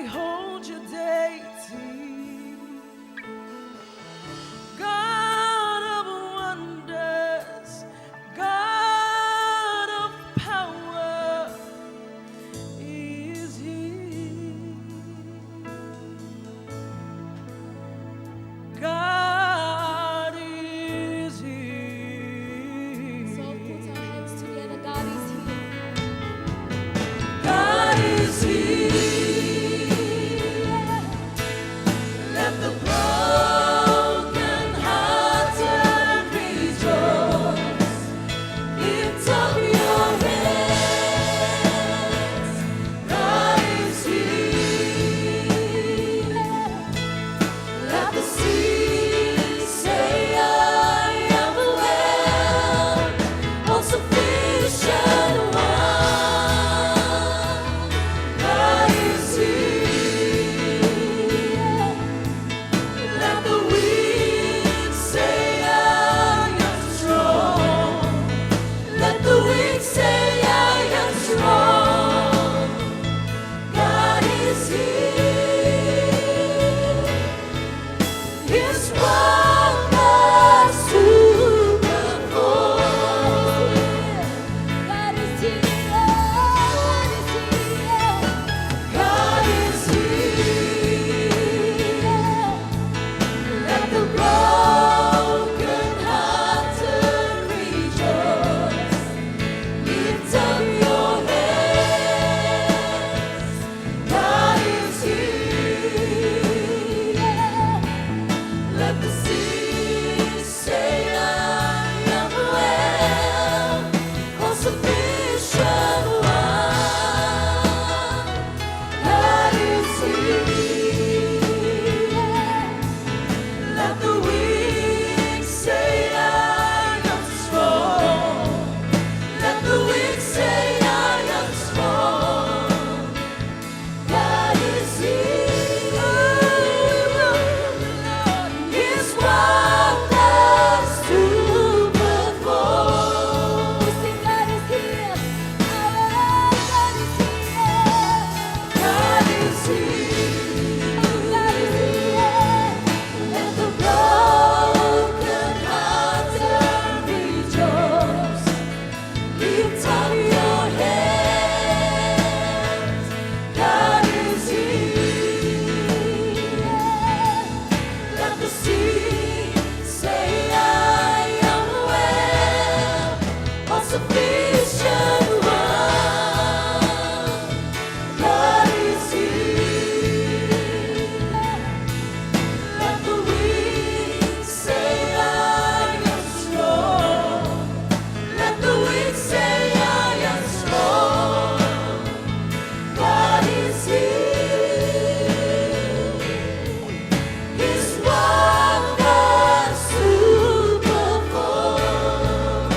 behold your deity, God of wonders, God of power is He. God is He. So put our hands together. God is here. God is He. Let the broken hearted rejoice. Lift up your hands. God is here. Let the sea say, I am well, all sufficient one. God is here. Let the weak say, I am strong. Let the weak say, I am strong. God is here. His wonders to perform. God is here. God is God is here. here. Let the broken-hearted rejoice. Lift up your hands. God is here. Let the sea say, I am well, all sufficient one. God is here. Let the weak say, I am strong. Let the weak say, I am strong. God is here. His wonders to perform. We sing God is here. God is here. God is here. Let the broken-hearted rejoice. Lift up your hands. God is here. Let the sea say, I am well, all sufficient one. God is here. Let the weak say, I am strong. Let the weak say, I am strong. God is here. His wonders to perform.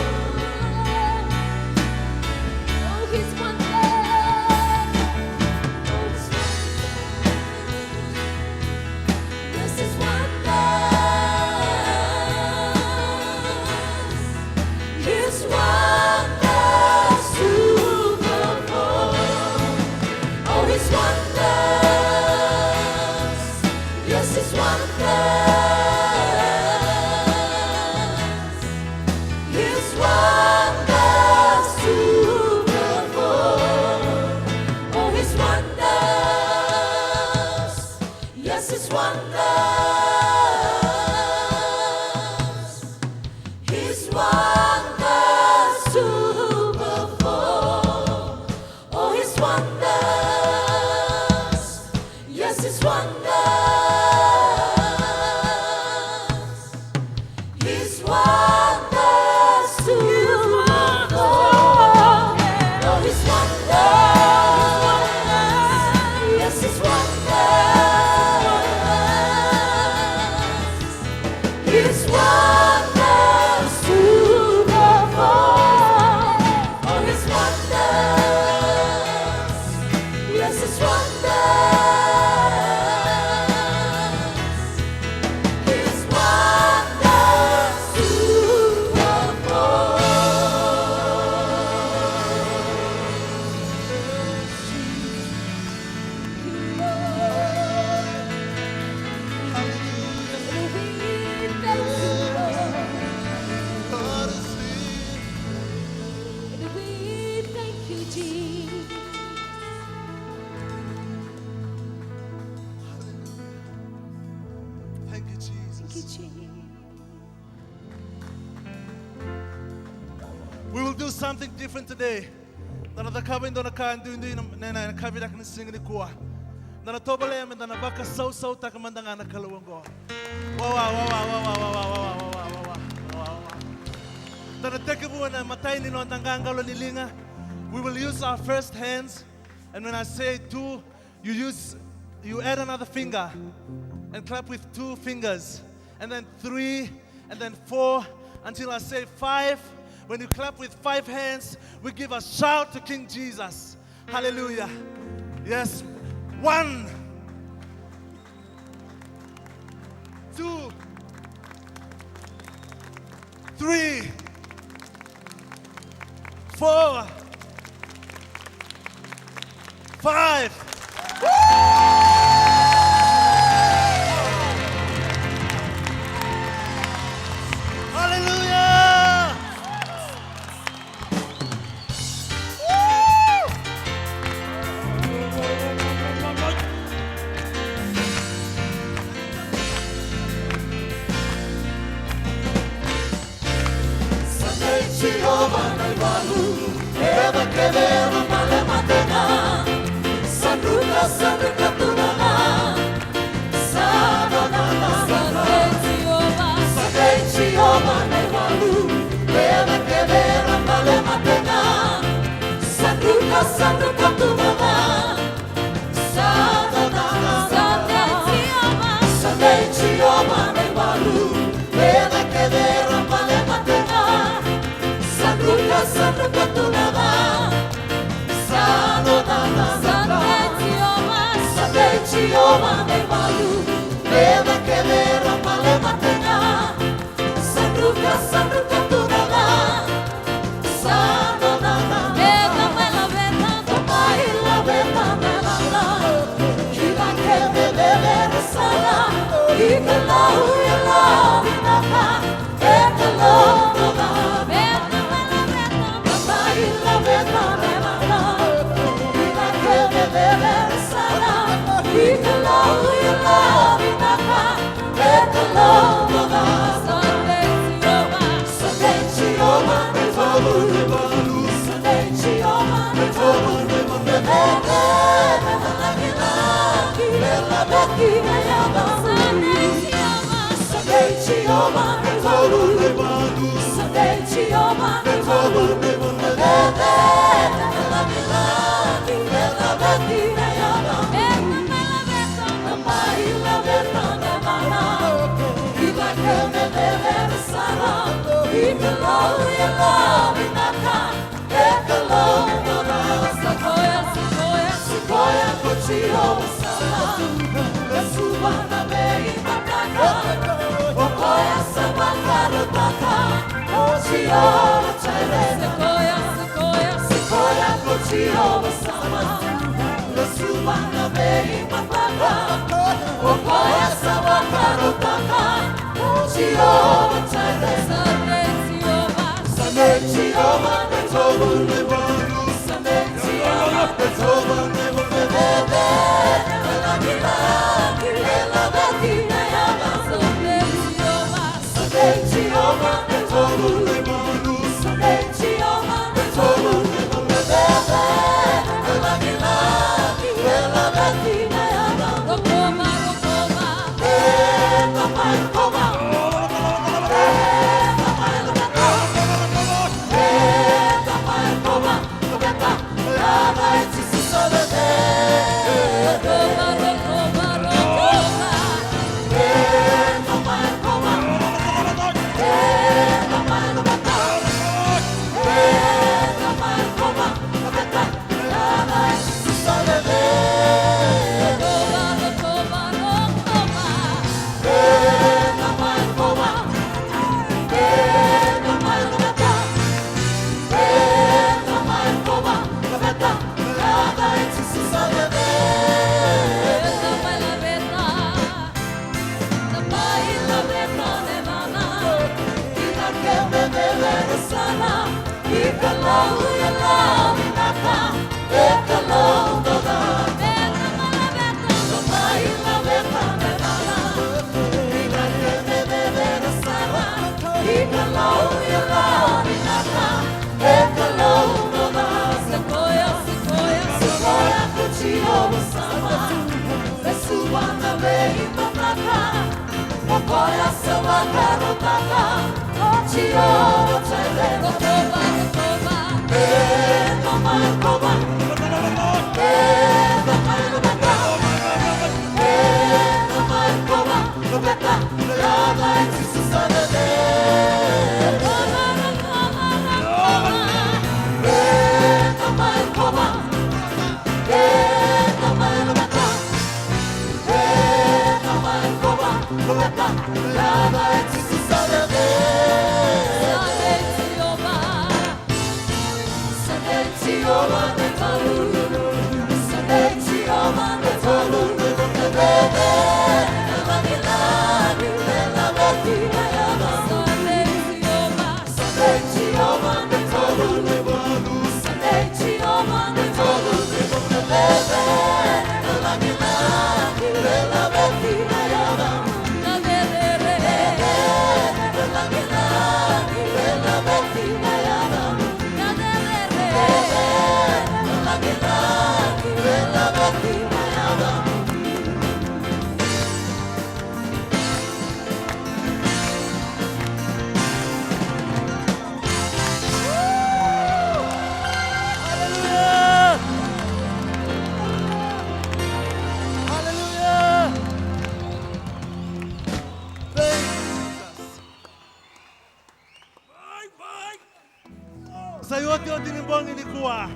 We will do something different today. Dana takabin dona kan do indi na kabila kan sing ni kuwa. Dana tobale am dana baka so takamandanga na kalawongo. Wow. Dana tekebu na matay ni no tangangalo nilinga. We will use our first hands, and when I say two, you add another finger and clap with 2 fingers, and then 3, and then 4 until I say 5. When you clap with 5 hands, we give a shout to King Jesus. Hallelujah. Yes. 1, 2, 3, 4, 5. Hallelujah. Jehovah na iwalu, eva kedera male matena, sanduka tunana, sadonana. Sunday Jehovah na iwalu, eva kedera male matena, sanduka tunana, sadonana. Sunday Jehovah na iwalu, eva kedera male matena. Sanduka tunana, sadonana. Sunday Jehovah na iwalu, eva kedera male matena. Sanduka tunana, sadonana. Tamaila veta melana, kila kebe bebe sana. Ikalau inaka, ekalau nana. Tamaila veta melana, kila kebe bebe sana. Ikalau inaka, ekalau nana. Sunday Jehovah na iwalu, Sunday Jehovah na iwalu. Sunday Jehovah na iwalu, Sunday Jehovah na iwalu. Sequoia kuchio sana, lesubana bei mataka. Okoya sabakaro taka, kuchio chale. Sequoia kuchio sana, lesubana bei mataka. Okoya sabakaro taka, kuchio chale. Sunday Jehovah na iwalu, Sunday Jehovah na iwalu. Sunday Jehovah na iwalu, Sunday Jehovah na iwalu. Come on. Hallelujah! Thank you, Jesus. Sa yote yote ni mbongi ni kuwa.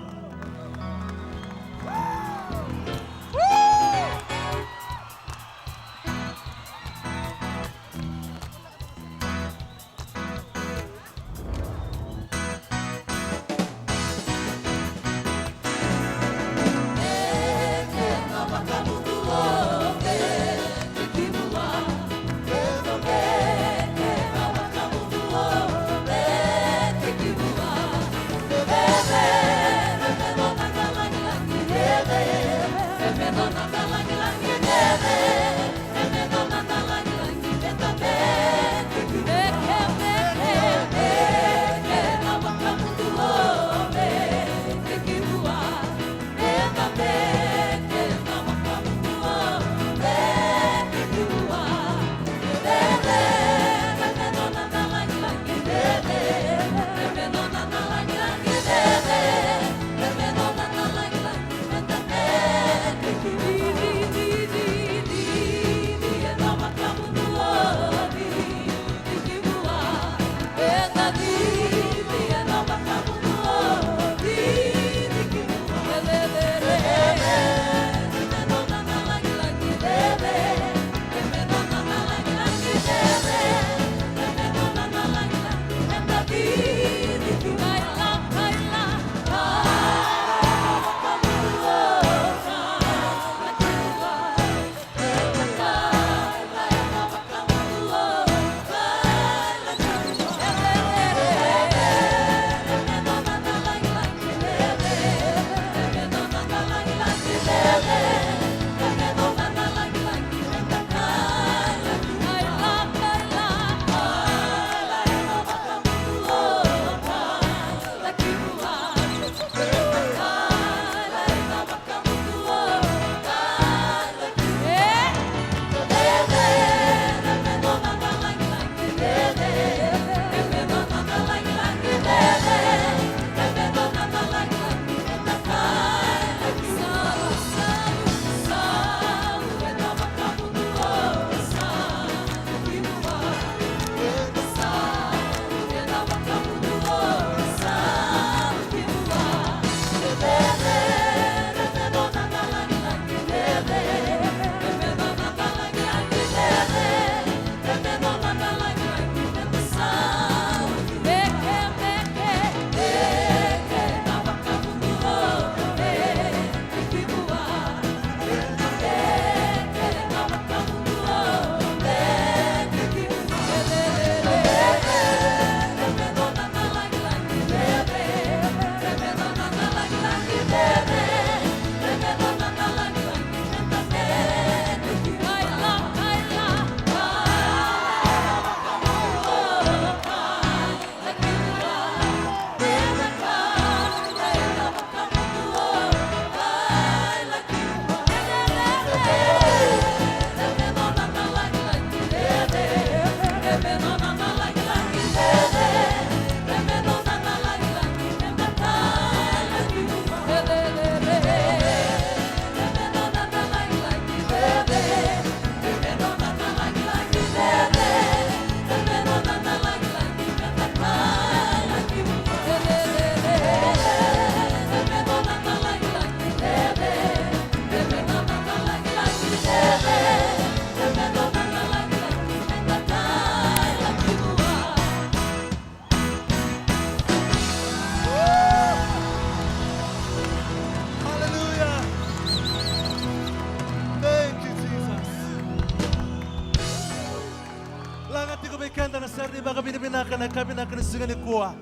ni baka binibinaka na kabinaka ni singa ni kuwa.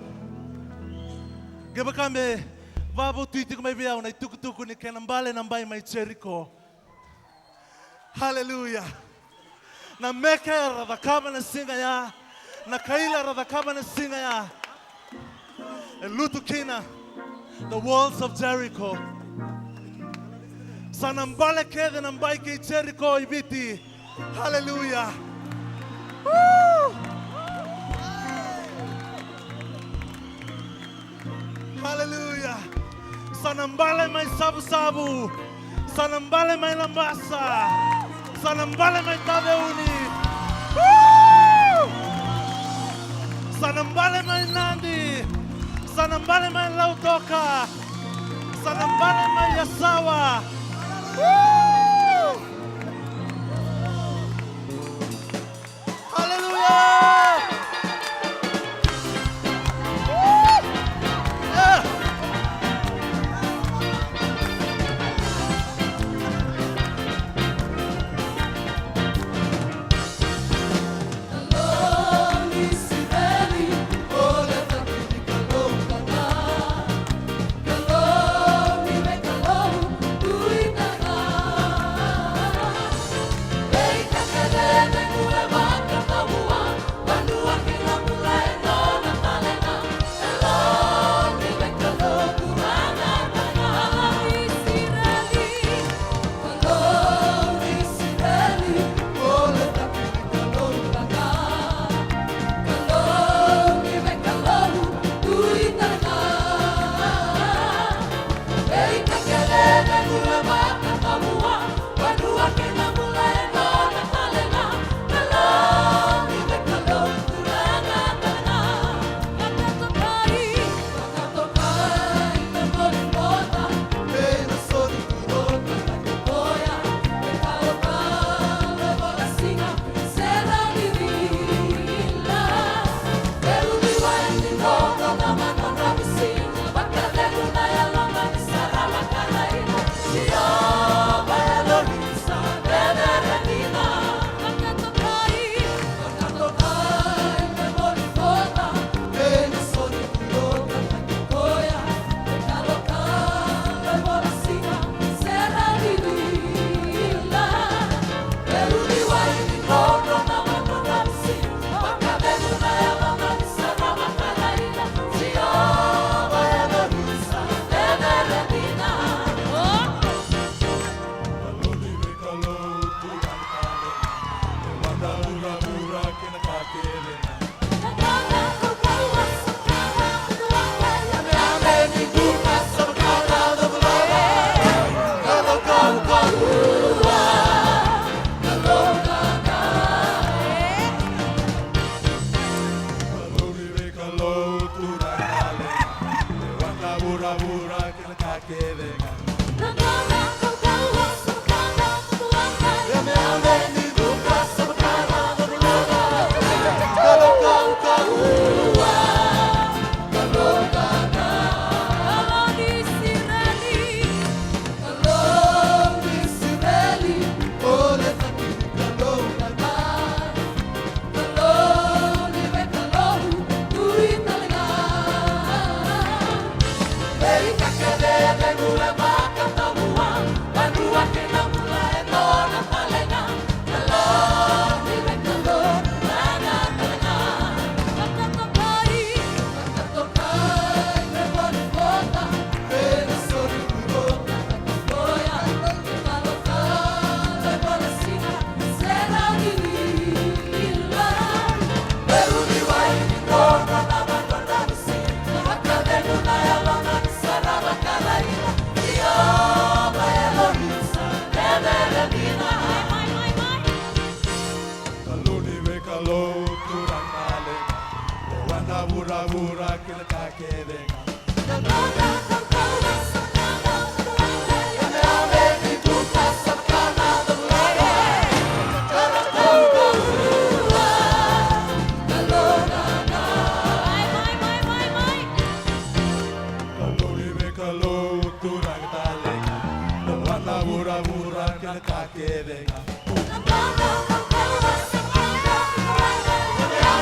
Gaba kame vavo tuiti kumai biao na tukutuku ni kenambale nambai mai Jericho. Hallelujah. Na meke radakaba na singa ya. Na kaila radakaba na singa ya. And lutukina the walls of Jericho. Sanambale ke de nambai ke Jericho ibiti. Hallelujah. Woo! Hallelujah. Sanambale mai sabu-sabu. Sanambale mai lambasa. Sanambale mai taveuni. Woo! Sanambale mai nandi. Sanambale mai lautoka. Sanambale mai yasawa. Woo! Hallelujah! Yeah!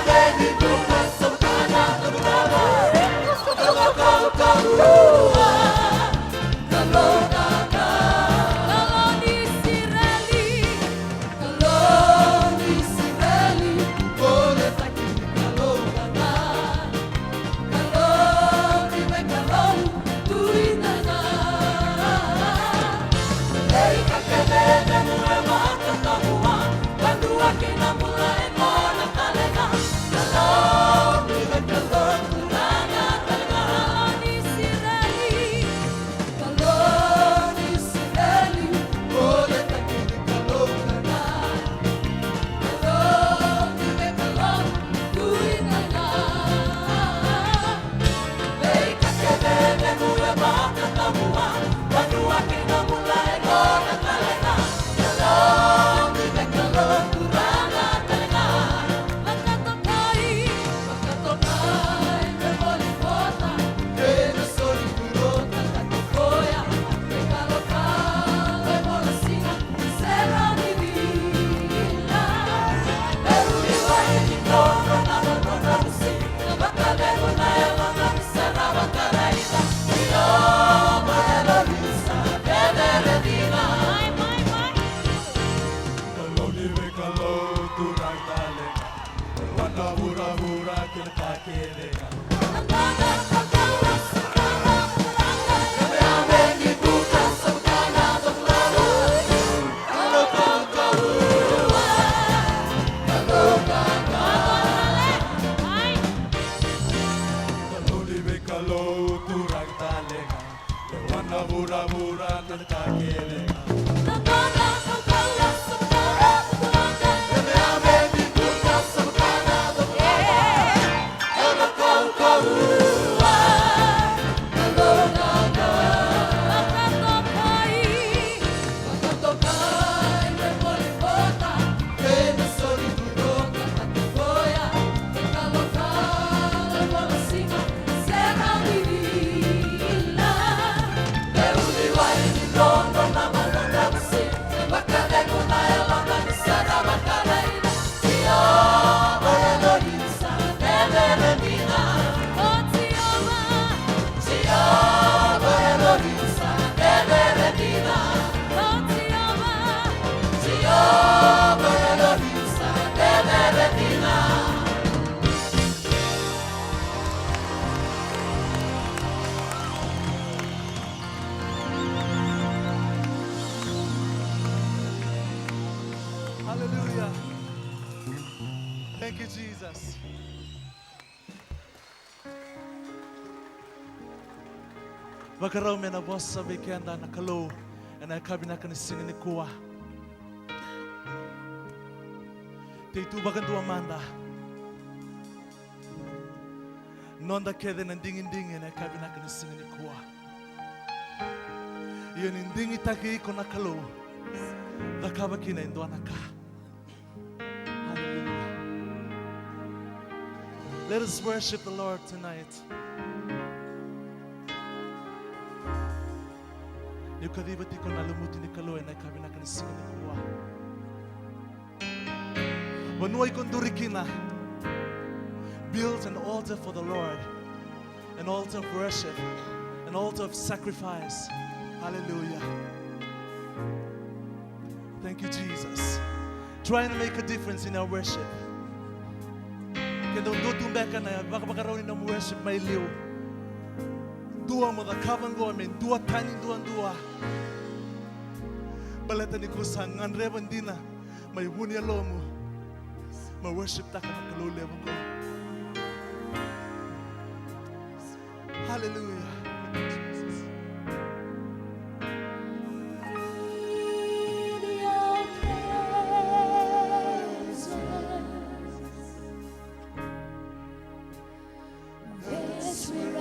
Baby, Hallelujah. Thank you, Jesus. Bakarau mena bossa bekenda na kalo na kabina kan singin ni kuwa. Te tu bagandu amanda. Nonda kede na dingin na kabina kan singin ni kuwa. Iyon indingi taki ko na kalo. Dakaba kina ndo anaka. Hallelujah. Let us worship the Lord tonight. Yung kadibati ko nalumuti ni Kaloy na kabina ka ni singa ni kuwa. Wanuay kondurikina. Build an altar for the Lord. An altar of worship. An altar of sacrifice. Hallelujah. Thank you, Jesus. Trying to make a difference in our worship. Kaya doon tumbeka na baka raw ni ng worship may liw. Dua mo da kabang go amen. Dua tani dua. Balata ni kusang anreban dina may bunya lomo. Ma worship ta ka kalule mo go. Hallelujah. That's where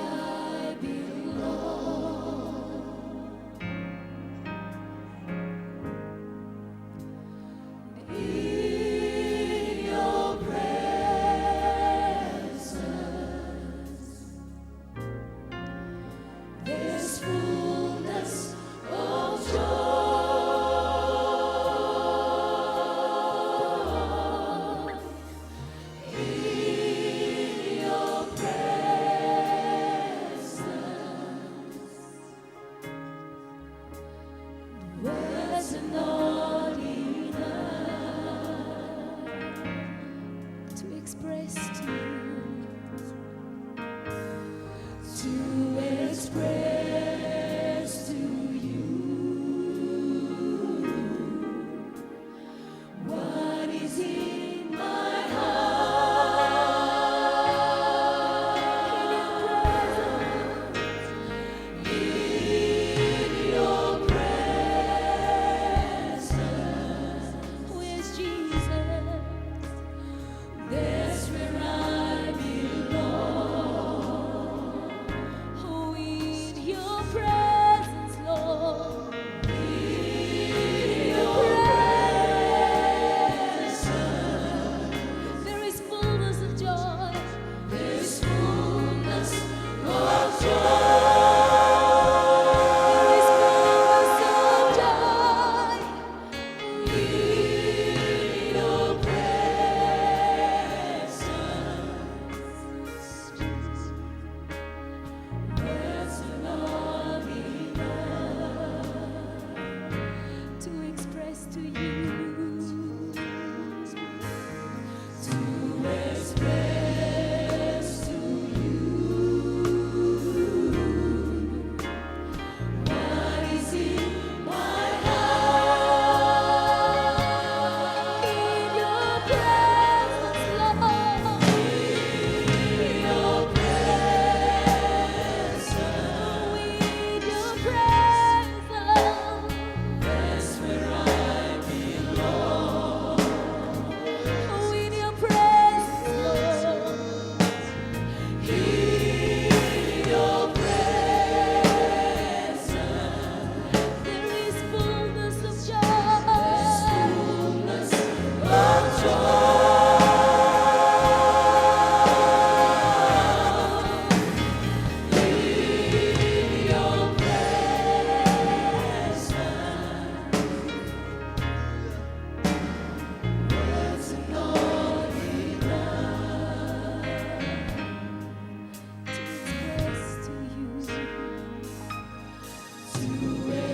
I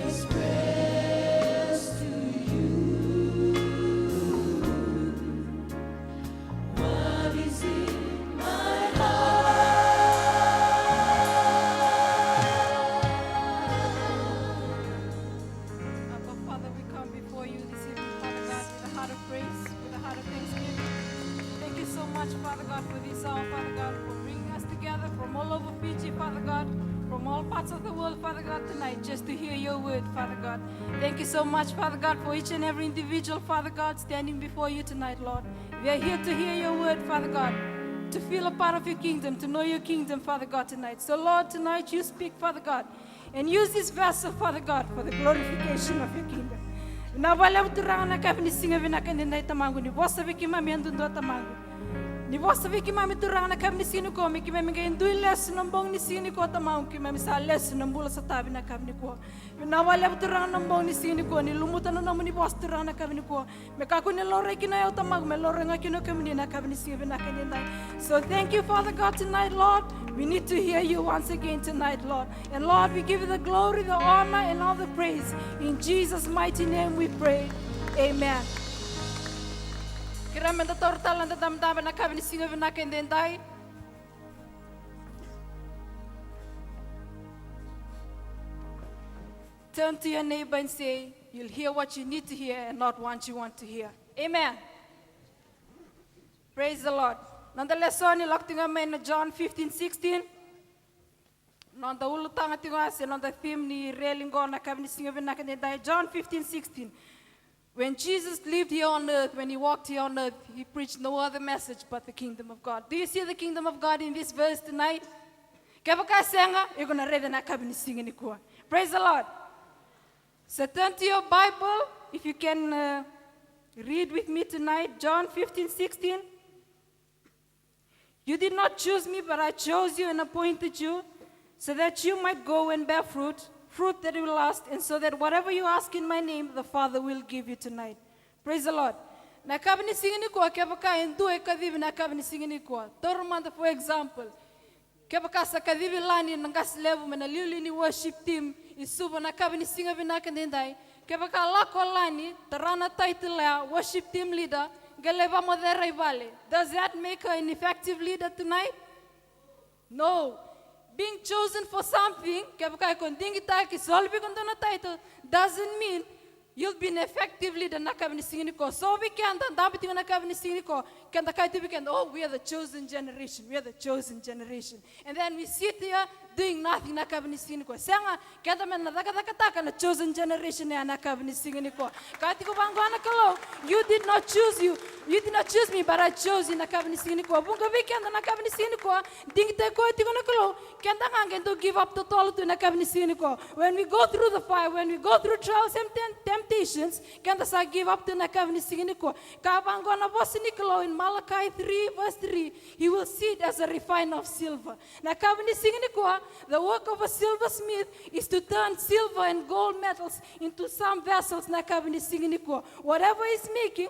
express to you what is in my heart. Abba, Father, we come before you this evening, Father God, with a heart of praise, with a heart of thanksgiving. Thank you so much, Father God, for this hour, Father God, for bringing us together from all over Fiji, Father God, from all parts of the world, Father God, tonight, just to hear your word, Father God. Thank you so much, Father God, for each and every individual, Father God, standing before you tonight, Lord. We are here to hear your word, Father God, to feel a part of your kingdom, to know your kingdom, Father God, tonight. So, Lord, tonight you speak, Father God, and use this vessel, Father God, for the glorification of your kingdom. Na wala uturang na kami singa vinakanina tamangu ni bosa viki mami andundo tamangu. Ni bosa viki mami turang na kami sinu ko mi kimi mga indui les nambong ni sini ko tamangu kimi mami sa les nambula sa tabi na kami ni ko. Na wala uturang nambong ni sini ko ni lumutan na naman ni bosa turang na kami ni ko. Me kako ni lore kinayo tamangu me lore nga kino kami ni na kami ni singa vinakanina. So thank you, Father God, tonight, Lord. We need to hear you once again tonight, Lord. And Lord, we give you the glory, the honor, and all the praise. In Jesus' mighty name we pray. Amen. Kiramenda tortalan da damdama na kami ni singa vinakendendai. Turn to your neighbor and say, you'll hear what you need to hear and not what you want to hear. Amen. Praise the Lord. Nonetheless, ni laktinga may na John 15:16. Nonda ulutanga tinga se nonda theme ni relingo na kami ni singa vinakendendai. John 15:16. When Jesus lived here on earth, when he walked here on earth, he preached no other message but the kingdom of God. Do you see the kingdom of God in this verse tonight? You're going to read the. Praise the Lord. So turn to your Bible, if you can read with me tonight, John 15:16. You did not choose me, but I chose you and appointed you, so that you might go and bear fruit that will last, and so that whatever you ask in my name, the Father will give you tonight. Praise the Lord. Na kabini singini ko kebaka endu e kadivi na kabini singini ko. Tormanda, for example, kebaka sa kadivi lani nangas level mena liuli ni worship team isuba na kabini singa vinakendendai. Kebaka lako lani tarana title ya worship team leader galeva modera ivale. Does that make her an effective leader tonight? No. Being chosen for something, doesn't mean you'll be an effective leader. So we can't, oh, we are the chosen generation. We are the chosen generation. And then we sit here doing nothing. Chosen generation. You did not choose you. You did not choose me, but I chose you. To give up the total to when we go through the fire, when we go through trials and temptations, give up to in Malachi 3 verse 3, he will see it as a refiner of silver. The work of a silversmith is to turn silver and gold metals into some vessels. Whatever he's making,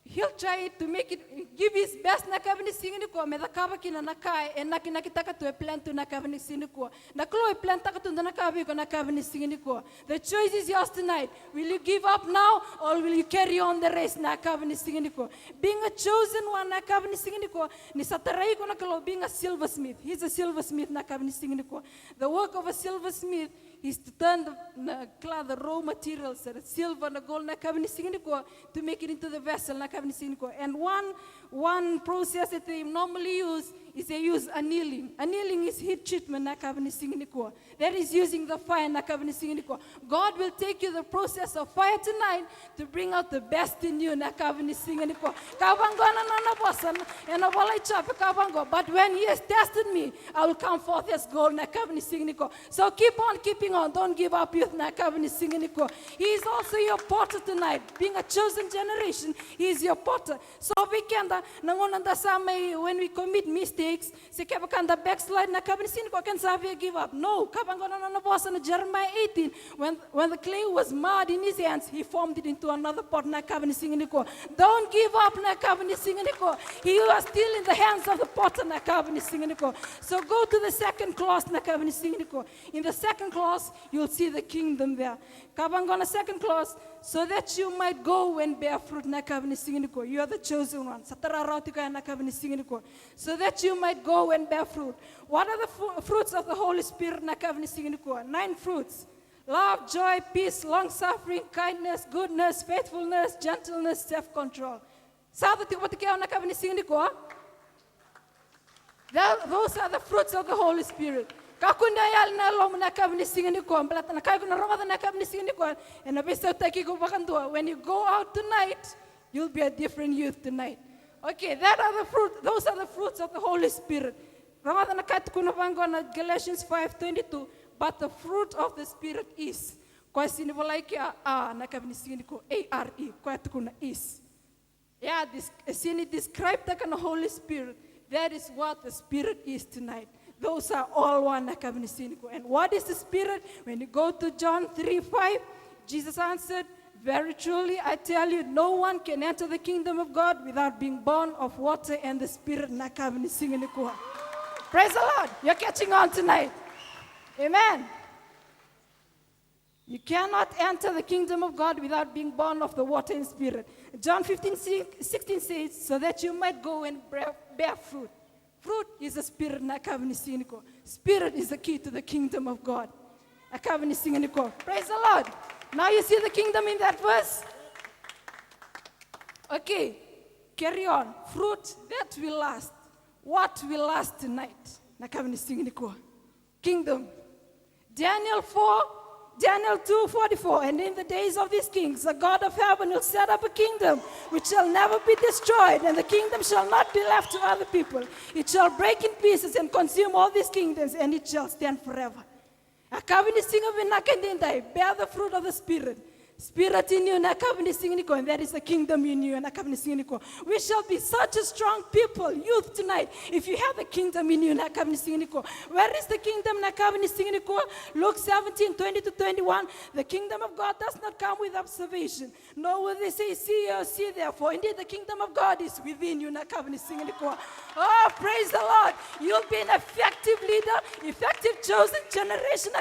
he'll try to make it, give his best na kabini singiniko, me da kaba kina nakai, and nakinakitaka to a plant to nakabini siniko. Naklo a plant to the nakabiko nakabini singiniko. The choice is yours tonight. Will you give up now or will you carry on the race nakabini singiniko? Being a chosen one nakabini singiniko, ni satarai ko nakalo being a silversmith. He's a silversmith nakabini singiniko. The work of a silversmith is to turn the raw materials, the silver, the gold, to make it into the vessel. And one process that they normally use is they use annealing. Annealing is heat treatment. That is using the fire. God will take you the process of fire tonight to bring out the best in you. But when He has tested me, I will come forth as gold. So keep on keeping on. Don't give up youth. He is also your potter tonight. Being a chosen generation, He is your potter. So we can kanta nangonanda samay when we commit mistakes, se kapa kanta backslide na kabani sin ko can save give up. No, kapangona na boss in Jeremiah 18 when the clay was mud in his hands, he formed it into another pot na kabani singing ko. Don't give up na kabani singing ko. You are still in the hands of the potter na kabani singing ko. So go to the second clause na kabani singing ko. In the second clause, you'll see the kingdom there. Kapangona second clause, so that you might go and bear fruit na kabani singing ko. You are the chosen one. Satara rautika na kabani singing ko. So that you might go and bear fruit. What are the fruits of the Holy Spirit na kabani singing ko? 9 fruits. Love, joy, peace, long-suffering, kindness, goodness, faithfulness, gentleness, self-control. Those are the fruits of the Holy Spirit. When you go out tonight, you'll be a different youth tonight. Okay, those are the fruits of the Holy Spirit. Galatians 5:22. But the fruit of the Spirit is. Is. Yeah, describe the Holy Spirit. That is what the Spirit is tonight. Those are all one. And what is the Spirit? When you go to John 3:5, Jesus answered, very truly, I tell you, no one can enter the kingdom of God without being born of water and the Spirit. Praise the Lord. You're catching on tonight. Amen. You cannot enter the kingdom of God without being born of the water and Spirit. John 15:16 says, so that you might go and bear fruit. Fruit is the Spirit. Spirit is the key to the kingdom of God. Praise the Lord. Now you see the kingdom in that verse. Okay, carry on. Fruit that will last. What will last tonight? Kingdom. Daniel 2:44, and in the days of these kings, the God of heaven will set up a kingdom which shall never be destroyed, and the kingdom shall not be left to other people. It shall break in pieces and consume all these kingdoms, and it shall stand forever. Bear the fruit of the Spirit. Spirit in you, and that is the kingdom in you. We shall be such a strong people, youth tonight, if you have the kingdom in you. Where is the kingdom? Luke 17:20-21. The kingdom of God does not come with observation, nor will they say, see or see therefore. Indeed, the kingdom of God is within you. Oh, praise the Lord. You'll be an effective leader, effective chosen generation.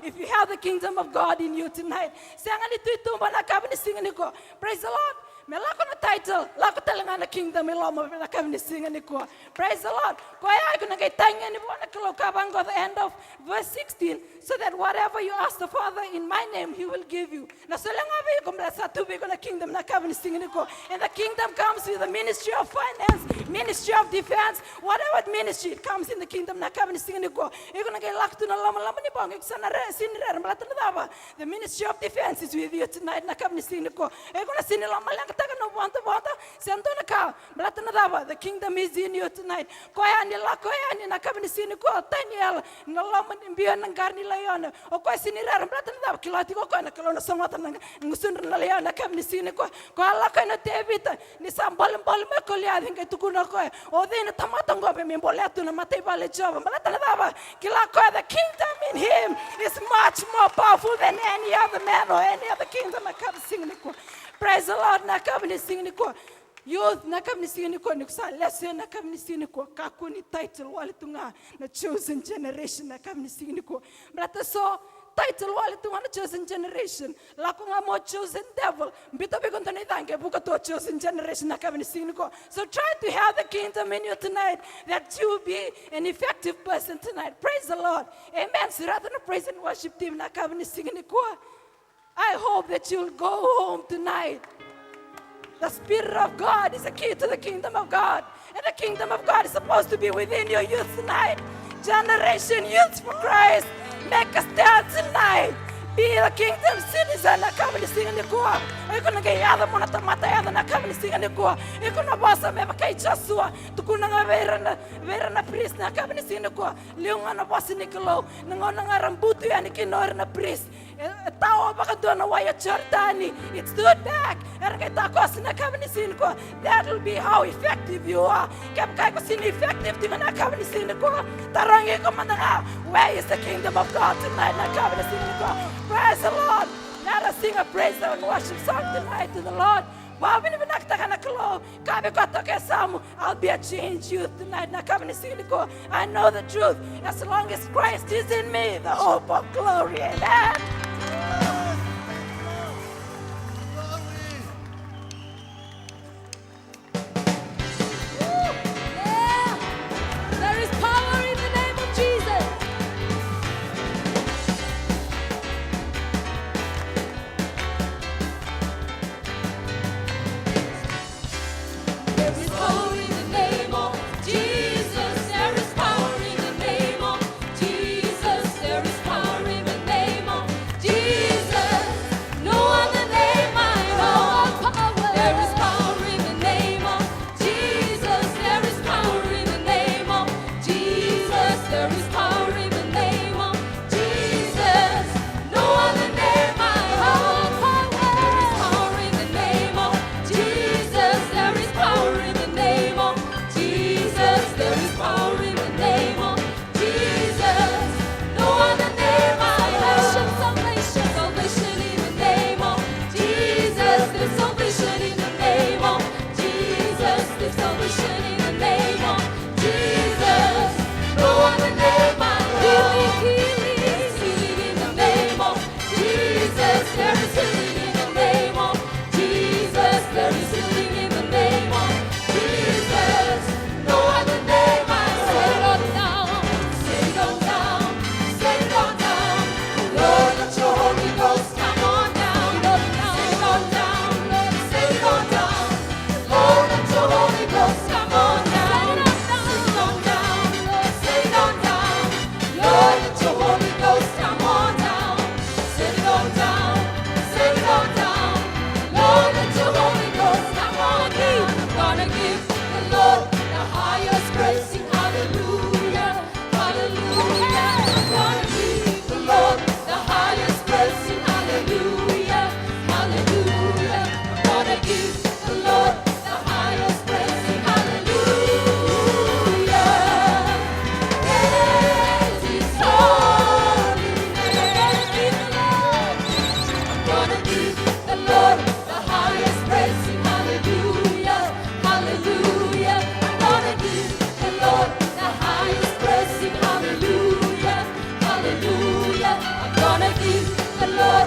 If you have the kingdom of God in you tonight. Praise the Lord. Melako na title, lako talaga na kingdom iloma na kami singa ni ko. Praise the Lord. Kaya ay ko nagitanya ni buwan na kalokabang go the end of verse 16, so that whatever you ask the Father in my name, He will give you. Na salangabi ko mlasa tubi ko na kingdom na kami singa ni ko. And the kingdom comes with the ministry of finance, ministry of defense, whatever ministry it comes in the kingdom na kami singa ni ko. Iko nagilak tu na lama ni bang iksan na sinira malatan na daba. The ministry of defense is with you tonight na kami singa ni ko. Iko na sinila malang the kingdom is in you tonight. The kingdom in Him is much more powerful than any other man or any other kingdom. Praise the Lord. Youth let's say kakuni title walitunga na chosen generation brother so title walitunga na chosen generation lakunga mo chosen devil mbito bigonta ni thanke buka to chosen generation so try to have the kingdom in you tonight, that you will be an effective person tonight. Praise the Lord. Amen. Siratana praise and worship team na I hope that you'll go home tonight. The Spirit of God is the key to the kingdom of God. And the kingdom of God is supposed to be within your youth tonight. Generation Youth for Christ, make a stand tonight. Be the kingdom citizen. Tao baka doon na waya Jordani. It stood back. Kita ko sinakabanisin ko. That'll be how effective you are. Kaya kaya ko effective di manakabanisin ko. Tarangi ko man nga. Where is the kingdom of God tonight? Nakabanisin ko. Praise the Lord. Let us sing a praise and worship song tonight to the Lord. I'll be a changed youth tonight. I know the truth. As long as Christ is in me, the hope of glory. Amen. Yeah. There is power in the name of Jesus. There is power in the name of Jesus. There is power in the name of Jesus. There is power in the name of Jesus. No other name I know. There is power in the name of Jesus. There is power in the name of Jesus. There is power in the name of Jesus. No other name I know. There is power in the name of Jesus. There is power in the name of Jesus. There is power in the name of Jesus. No other name I know. Salvation, salvation in the name of Jesus. There's salvation in the name of Jesus. There's salvation in the name of Jesus. No other name I know. Healing, healing. There's healing in the name of Jesus. There is healing in the name of Jesus. There is healing in the name of Jesus. No other name I know. Say it on down. Say it on down. Say it on down. Lord, let your Holy Ghost come on down. Say it on down. Say it on down. Lord, let your Holy Ghost come on down. Say it on down. Say it on down. Lord, let your Holy Ghost come on down. Set it on down. Set it on down. Lord, let your Holy Ghost come on down. I'm gonna give the Lord the highest praise. Sing hallelujah. Hallelujah. I'm gonna give the Lord the highest praise. Sing hallelujah. Hallelujah. I'm gonna give the Lord the highest praise. Sing hallelujah. Praise His holy name. I'm gonna give the Lord the highest praise. Sing hallelujah. Hallelujah. I'm gonna give the Lord the highest praise. Sing hallelujah. Hallelujah. I'm gonna give the Lord